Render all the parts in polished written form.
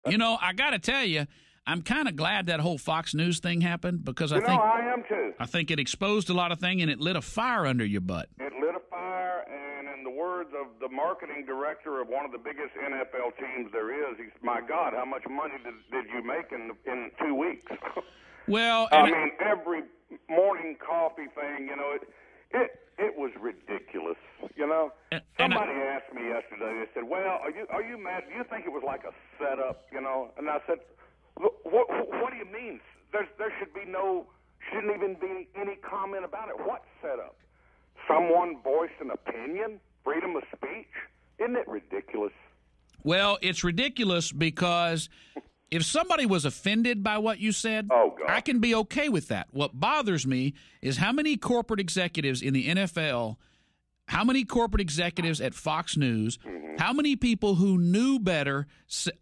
You know, I got to tell you, I'm kind of glad that whole Fox News thing happened because I am too. I think it exposed a lot of things and it lit a fire under your butt. It lit a fire, and in the words of the marketing director of one of the biggest NFL teams there is, he's, my God, how much money did you make in 2 weeks? Well, I mean, every morning coffee thing, you know, it was ridiculous, you know. Somebody asked me yesterday, they said, well, are you mad? Do you think it was like a setup, you know? And I said, what do you mean? There shouldn't even be any comment about it. What setup? Someone voiced an opinion? Freedom of speech? Isn't it ridiculous? Well, it's ridiculous because if somebody was offended by what you said, I can be okay with that. What bothers me is how many corporate executives in the NFL, how many corporate executives at Fox News, how many people who knew better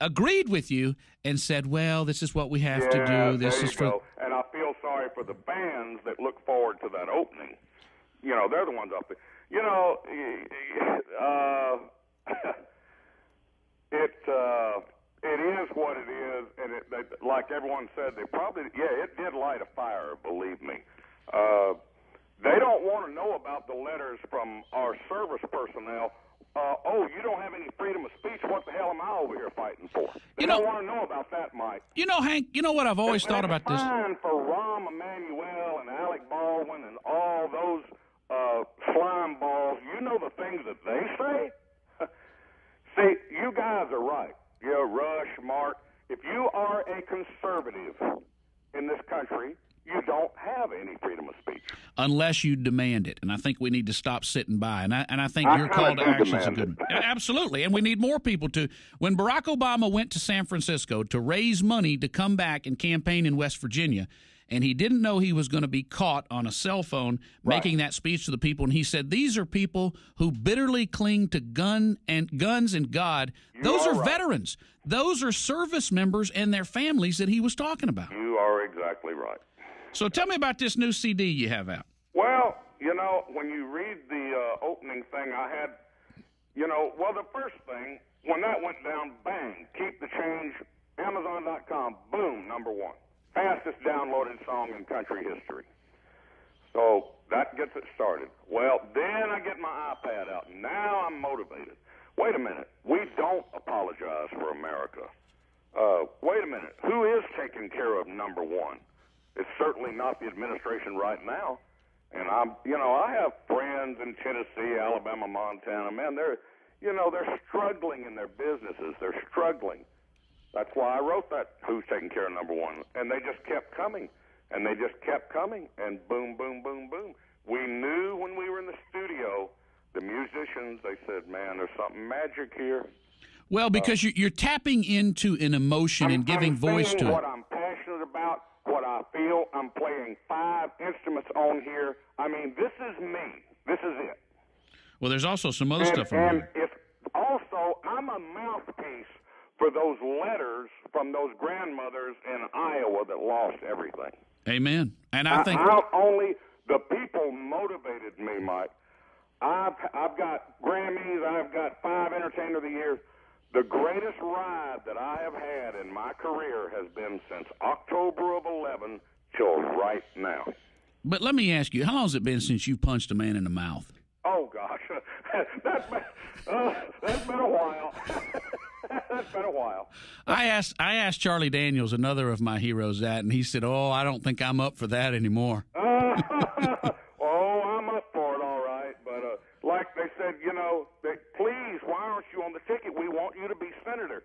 agreed with you and said, well, this is what we have to do. This is for. And I feel sorry for the fans that look forward to that opening. You know, they're the ones up there. You know, it is what it is, and like everyone said, it did light a fire, believe me. They don't want to know about the letters from our service personnel. You don't have any freedom of speech. What the hell am I over here fighting for? They don't want to know about that, Mike. You know, Hank, you know what I've always thought about this? It's fine for Rahm Emanuel and Alec Baldwin and all those slime balls. You know the things that they say? See, you guys are right. Rush, Mark, if you are a conservative in this country, you don't have any freedom of speech. Unless you demand it. And I think we need to stop sitting by. And I think your call to action is a good one. Absolutely. And we need more people to. When Barack Obama went to San Francisco to raise money to come back and campaign in West Virginia, and he didn't know he was going to be caught on a cell phone making that speech to the people. And he said, these are people who bitterly cling to guns and God. Those are veterans. Those are service members and their families that he was talking about. You are exactly right. So tell me about this new CD you have out. Well, you know, when you read the opening thing, I had, the first thing, when that went down, bang, Keep the Change, Amazon.com, boom, #1. Fastest downloaded song in country history. So that gets it started. Well, then I get my iPad out. Now I'm motivated. Wait a minute. We don't apologize for America. Wait a minute. Who is taking care of #1? It's certainly not the administration right now. And I have friends in Tennessee, Alabama, Montana. Man, they're struggling in their businesses. They're struggling. That's why I wrote that, who's taking care of #1. And they just kept coming. And they just kept coming. And boom, boom, boom, boom. We knew when we were in the studio, the musicians, they said, man, there's something magic here. Well, because you're tapping into an emotion and giving voice to it. What I'm passionate about, what I feel. I'm playing 5 instruments on here. I mean, this is me. This is it. Well, there's also some other stuff on here. And it's also, I'm a mouthpiece for those letters from those grandmothers in Iowa that lost everything. Amen. And I think only the people motivated me, Mike. I've got Grammys. I've got 5 Entertainer of the Year. The greatest ride that I have had in my career has been since October of 11 till right now. But let me ask you, how long has it been since you punched a man in the mouth? Oh, gosh. That's been a while. That's been a while. I asked Charlie Daniels, another of my heroes, that, and he said, I don't think I'm up for that anymore. I'm up for it, all right. But like they said, please, why aren't you on the ticket? We want you to be senator.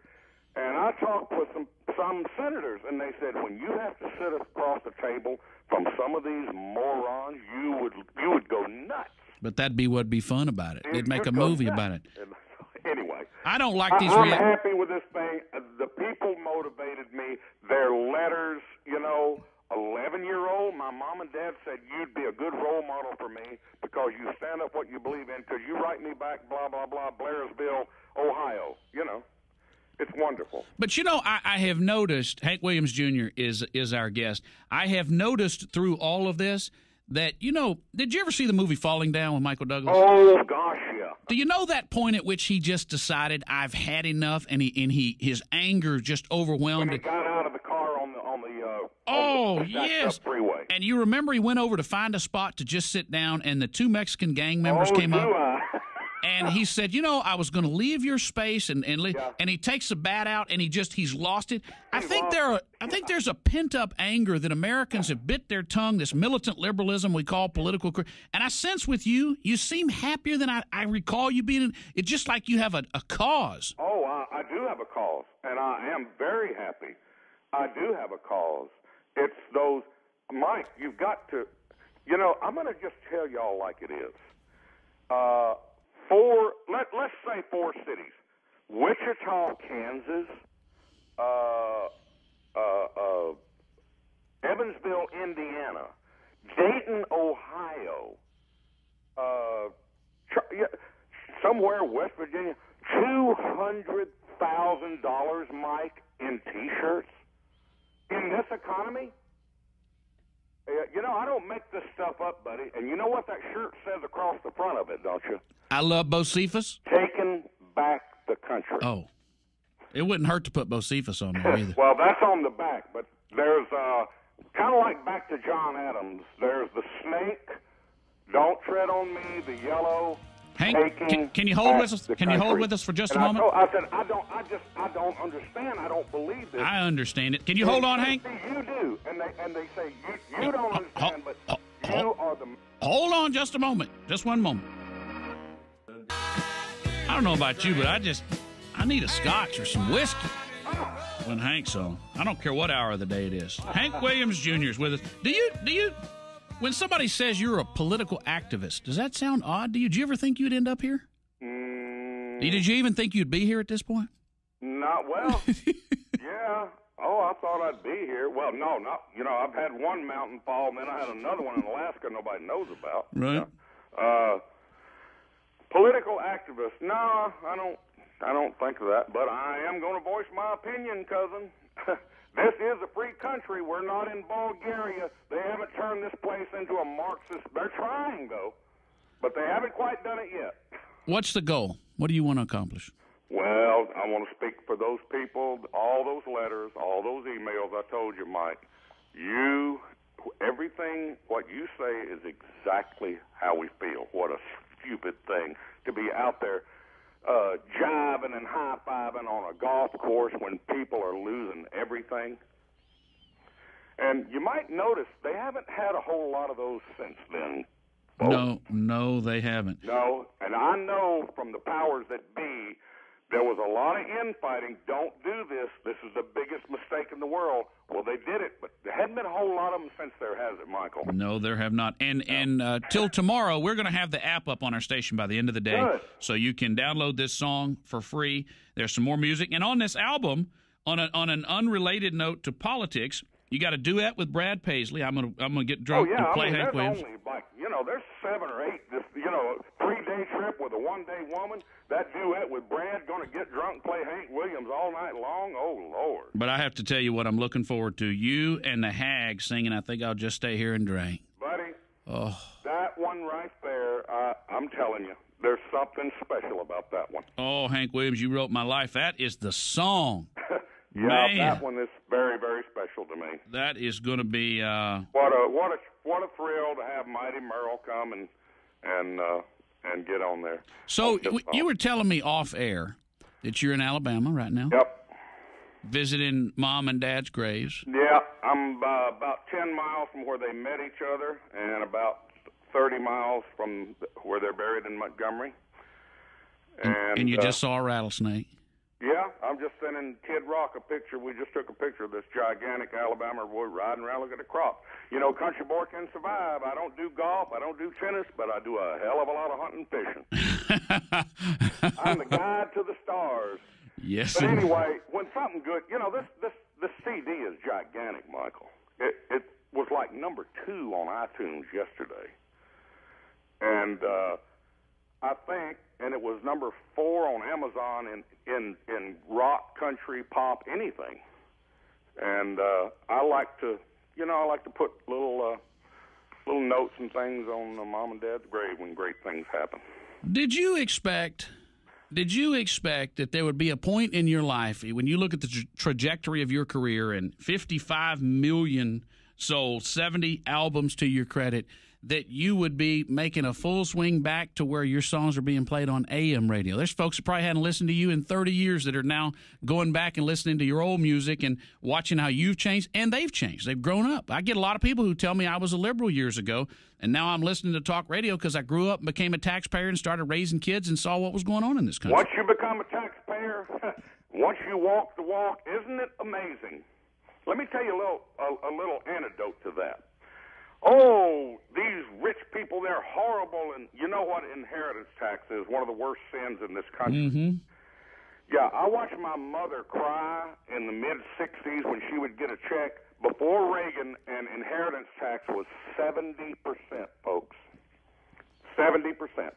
And I talked with some senators, and they said, when you have to sit across the table from some of these morons, you would go nuts. But that'd be what'd be fun about it. They'd make a movie about it. Anyway, I don't like these. I'm happy with this thing. The people motivated me. Their letters, 11-year-old, my mom and dad said, you'd be a good role model for me because you stand up what you believe in, because you write me back, blah, blah, blah, Blairsville, Ohio. It's wonderful. But, I have noticed, Hank Williams Jr. is our guest. I have noticed through all of this that, did you ever see the movie Falling Down with Michael Douglas? Oh, gosh, yes. Do you know that point at which he just decided I've had enough, and his anger just overwhelmed When he it? got out of the car on the yes. freeway. And you remember he went over to find a spot to just sit down, and the two Mexican gang members came up. And he said, I was going to leave your space, and he takes the bat out, and he's lost it. I think there's a pent up anger that Americans have bit their tongue. This militant liberalism we call political, and I sense with you seem happier than I recall you being. It's just like you have a cause. Oh, I do have a cause, and I am very happy. I do have a cause. It's those, Mike. You've got to, I'm going to just tell y'all like it is. Let's say 4 cities: Wichita, Kansas, Evansville, Indiana, Dayton, Ohio, somewhere West Virginia. $200,000, Mike, in T-shirts in this economy. I don't make this stuff up, buddy. And you know what that shirt says across the front of it, don't you? I love Bocephus. Taking back the country. Oh. It wouldn't hurt to put Bocephus on there either. Well, that's on the back, but there's kind of like back to John Adams. There's the snake, don't tread on me, the yellow. Hank, can you hold with us? Can you hold with us for just a moment? I said I don't understand. I don't believe this. I understand it. Can you hold on, Hank? You do, and they say you don't understand, but you are the. Hold on, just a moment, just one moment. I don't know about you, but I need a scotch or some whiskey when Hank's on. I don't care what hour of the day it is. Hank Williams Jr. is with us. Do you? When somebody says you're a political activist, does that sound odd to you? Did you ever think you'd end up here? Did you even think you'd be here at this point? Not well. Yeah. Oh, I thought I'd be here. Well, no, not. I've had one mountain fall, and then I had another one in Alaska nobody knows about. Right. Political activist? No, I don't think of that. But I am going to voice my opinion, cousin. This is a free country. We're not in Bulgaria. They haven't turned this place into a Marxist. They're trying, though, but they haven't quite done it yet. What's the goal? What do you want to accomplish? Well, I want to speak for those people, all those letters, all those emails I told you, Mike. Everything, what you say is exactly how we feel. What a stupid thing to be out there jiving and high-fiving on a golf course when people are losing everything. And you might notice they haven't had a whole lot of those since then. No, they haven't. No, and I know from the powers that be, there was a lot of infighting. Don't do this. This is the biggest mistake in the world. Well, they did it, but there hadn't been a whole lot of them since there, has it, Michael? No, there have not. And till tomorrow, we're going to have the app up on our station by the end of the day. Good. So you can download this song for free. There's some more music. And on this album, on an unrelated note to politics, you got a duet with Brad Paisley. I'm gonna get drunk and play Hank Williams. Only there's 7 or 8. This 3-day trip with a 1-day woman. That duet with Brad, going to get drunk, play Hank Williams all night long. Oh Lord! But I have to tell you what I'm looking forward to: you and the Hag singing. I think I'll just stay here and drink. Buddy, oh, that one right there. I'm telling you, there's something special about that one. Oh, Hank Williams, you wrote my life. That is the song. Yeah, Man. That one is very, very special to me. That is going to be what a thrill to have Mighty Merle come and get on there. So you were telling me off air that you're in Alabama right now. Yep. Visiting Mom and Dad's graves. Yeah, I'm about 10 miles from where they met each other, and about 30 miles from where they're buried in Montgomery. And you just saw a rattlesnake. Yeah, I'm just sending Kid Rock a picture. We just took a picture of this gigantic Alabama boy riding around looking at a crop. Country boy can survive. I don't do golf. I don't do tennis, but I do a hell of a lot of hunting and fishing. I'm the guide to the stars. Yes. But anyway, when something good, this CD is gigantic, Michael. It was like number 2 on iTunes yesterday. And I think, and it was number 4 on Amazon in rock, country, pop, anything. And I like to put little notes and things on Mom and Dad's grave when great things happen. Did you expect that there would be a point in your life when you look at the trajectory of your career and 55 million sold, 70 albums to your credit, that you would be making a full swing back to where your songs are being played on AM radio? There's folks that probably hadn't listened to you in 30 years that are now going back and listening to your old music and watching how you've changed, and they've changed. They've grown up. I get a lot of people who tell me I was a liberal years ago, and now I'm listening to talk radio because I grew up and became a taxpayer and started raising kids and saw what was going on in this country. Once you become a taxpayer, once you walk the walk, isn't it amazing? Let me tell you a little anecdote to that. Oh, these rich people, they're horrible. And you know what inheritance tax is? One of the worst sins in this country. Mm-hmm. Yeah, I watched my mother cry in the mid-'60s when she would get a check before Reagan, and inheritance tax was 70%, folks. 70%.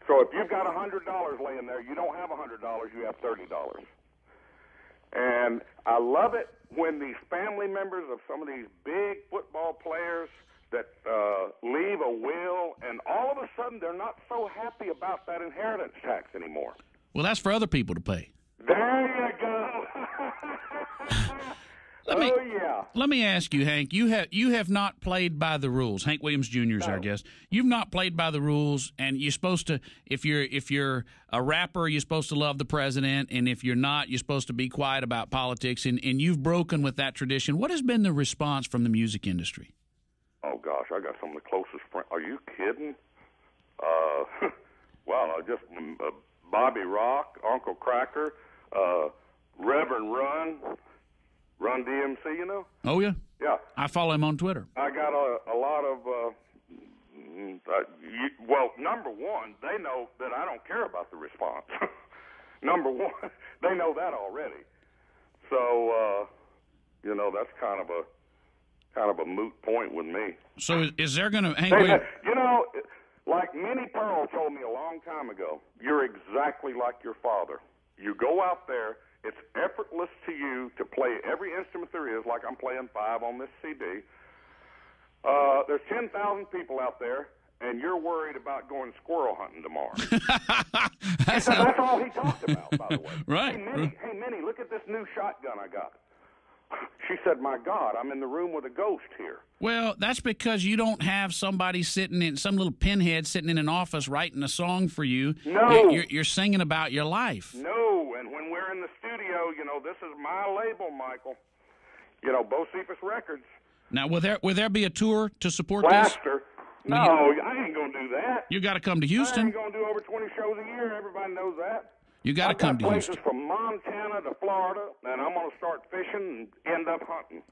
So if you've got $100 laying there, you don't have $100, you have $30. And I love it when these family members of some of these big football players that leave a will, and all of a sudden they're not so happy about that inheritance tax anymore. Well, that's for other people to pay. There you go. Let me ask you, Hank. You have not played by the rules. Hank Williams Jr. is our guest. You've not played by the rules, and you're supposed to. If you're a rapper, you're supposed to love the president, and if you're not, you're supposed to be quiet about politics. And you've broken with that tradition. What has been the response from the music industry? Oh gosh, I got some of the closest friends. Are you kidding? Well, just Bobby Rock, Uncle Cracker, Reverend Run DMC, you know? Oh, yeah? Yeah. I follow him on Twitter. I got a lot of, well, number one, they know that I don't care about the response. Number one, they know that already. So, that's kind of a moot point with me. So is there going to, Hank, like Minnie Pearl told me a long time ago, you're exactly like your father. You go out there, it's effortless to you to play every instrument there is, like I'm playing 5 on this CD. There's 10,000 people out there, and you're worried about going squirrel hunting tomorrow. That's all he talked about, by the way. Right. Hey, Minnie, look at this new shotgun I got. She said, my God, I'm in the room with a ghost here. Well, that's because you don't have somebody sitting in, some little pinhead sitting in an office writing a song for you. No. You're singing about your life. No, and when we're in the studio, this is my label, Michael. Bocephus Records. Now, will there be a tour to support Blaster. this? No, I ain't going to do that. You got to come to Houston. I ain't going to do over 20 shows a year. Everybody knows that. You got to come to Houston. I've got places from Montana to Florida, and I'm going to start fishing and end up hunting.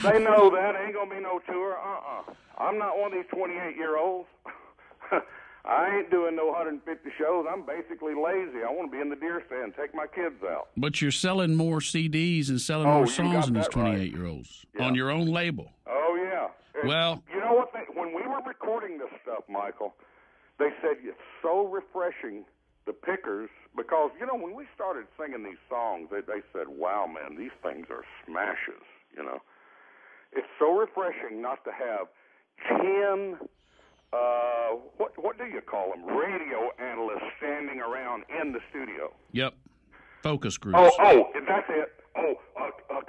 They know that. Ain't going to be no tour. I'm not one of these 28-year-olds. I ain't doing no 150 shows. I'm basically lazy. I want to be in the deer stand, take my kids out. But you're selling more CDs and selling more songs than these 28-year-olds right. on your own label. Oh, yeah. Well, you know what? When we were recording this stuff, Michael, they said it's so refreshing, the pickers, because, when we started singing these songs, they said, wow, man, these things are smashes, It's so refreshing not to have 10... what do you call them? Radio analysts standing around in the studio. Yep. Focus groups. Oh, that's it.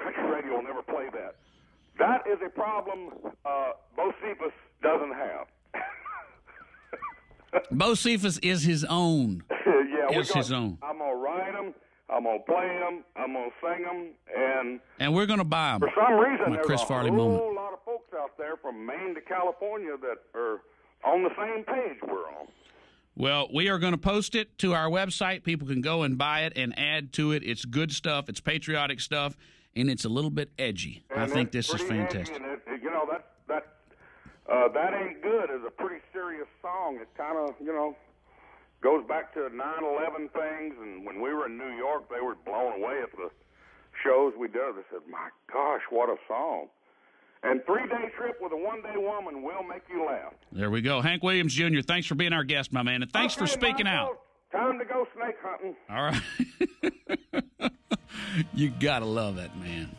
Country radio will never play that. That is a problem Bocephus doesn't have. Bocephus is his own. Yeah, his own. I'm going to write them. I'm going to play them. I'm going to sing them. And we're going to buy them. For some reason, My there's Chris a Farley whole moment. lot of folks out there from Maine to California that are on the same page we're on. Well, we are going to post it to our website. People can go and buy it and add to it. It's good stuff. It's patriotic stuff, and it's a little bit edgy. And I think this is fantastic. That Ain't Good is a pretty serious song. It kind of, goes back to 9/11 things, and when we were in New York, they were blown away at the shows we did. They said, my gosh, what a song. And 3-day trip with a 1-day woman will make you laugh. There we go. Hank Williams Jr., thanks for being our guest, my man, and thanks for speaking out. Time to go snake hunting. All right. You got to love that man.